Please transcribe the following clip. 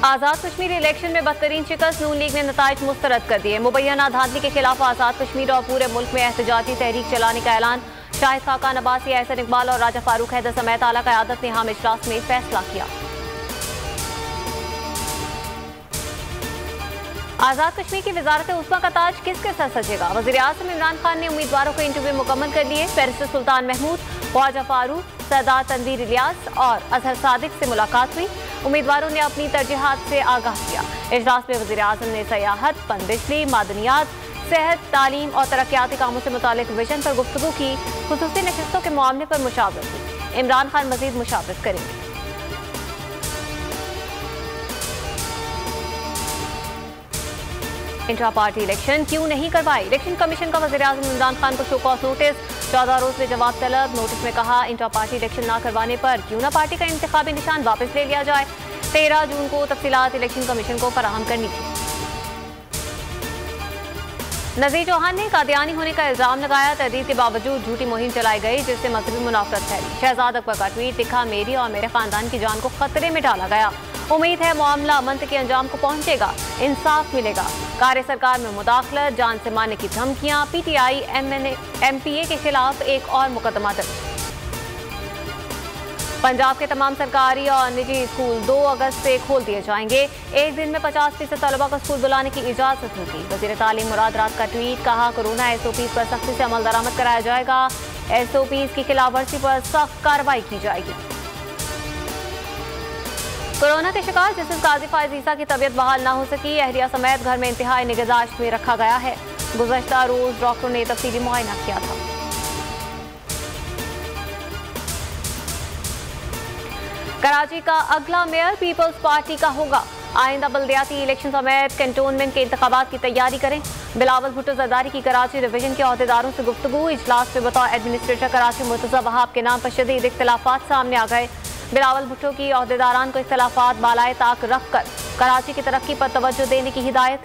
Azad Kashmir election में बदतरीन शिकस्त, नून league ने नताइज मुस्तरद कर दिए। मुबैना धांधली के खिलाफ आज़ाद कश्मीर और पूरे मुल्क में एहतजाजी तहरीक चलाने का ऐलान। शाहिद खाकान अब्बासी, एहसन इकबाल और राजा फारूक हैदर समेत आला क़यादत ने अहम इजलास में फैसला किया। आज़ाद कश्मीर की वजारत उस्मा का ताज किसके सर सजेगा? वज़ीर आज़म इमरान खान ने उम्मीदवारों के इंटरव्यू मुकम्मल कर लिए। बैरिस्टर सुल्तान महमूद, ख्वाजा फारूक, सरदार तनवीर इलियास और अजहर सादिक से मुलाकात हुई। उम्मीदवारों ने अपनी तरजीहात से आगाह किया। इजलास में वज़ीर आज़म ने सयाहत, पनबिजली, मादनियात, सेहत, तालीम और तरक्याती कामों से मुतालिक विजन पर गुफ्तगू की। खुसूसी नशिस्तों के मामले पर मुशावरत की। इमरान खान मजीद मुशावरत करेंगे। इंट्रा पार्टी इलेक्शन क्यों नहीं करवाई? इलेक्शन कमीशन का वज़ीर आज़म इमरान खान को शो कॉज नोटिस। 14 रोज में जवाब तलब। नोटिस में कहा, इंट्रा पार्टी इलेक्शन ना करवाने पर क्यों ना पार्टी का इंतखाबी निशान वापस ले लिया जाए। 13 जून को तफसीलात इलेक्शन कमीशन को फराहम करनी थी। नज़ीर चौहान ने कादियानी होने का इल्जाम लगाया। तहदीद के बावजूद झूठी मुहिम चलाई गई जिससे मजहबी मुनाफरत फैली। शहजाद अकबर का ट्वीट लिखा, मेरी और मेरे खानदान की जान को खतरे में डाला गया। उम्मीद है मामला मंतकी अंजाम को पहुंचेगा, इंसाफ मिलेगा। कार्य सरकार में मुदाखलत, जान से मारने की धमकियां। PTI MPA के खिलाफ एक और मुकदमा दर्ज। पंजाब के तमाम सरकारी और निजी स्कूल 2 अगस्त से खोल दिए जाएंगे। एक दिन में 50% तलबा को स्कूल बुलाने की इजाजत होगी। वज़ीर तालीम मुराद रात का ट्वीट, कहा कोरोना SOPs पर सख्ती से अमल दरामद कराया जाएगा। SOPs की खिलाफवर्जी पर सख्त कार्रवाई की जाएगी। कोरोना के शिकार जस्टिस काजी फायज ईसा की तबीयत बहाल ना हो सकी। अहलिया समेत घर में इंतहाई निगहदाश्त में रखा गया है। गुज़श्ता रोज डॉक्टरों ने तफसीली मुआयना किया था। कराची का अगला मेयर पीपल्स पार्टी का होगा। आइंदा बल्दियाती इलेक्शन समेत कैंटोनमेंट के इंतखाबात की तैयारी करें। बिलावल भुट्टो जरदारी की कराची डिवीजन के अहदेदारों से गुफ्तगू। इजलास में बतौर एडमिनिस्ट्रेटर कराची मुर्तज़ा वहाब के नाम पर शदीद इख्तिलाफात सामने आ गए। बिलावल भुट्टो की अहदेदारान को इख्तिलाफात बालाए ताक रख कर कराची की तरक्की पर तवज्जो देने की हिदायत।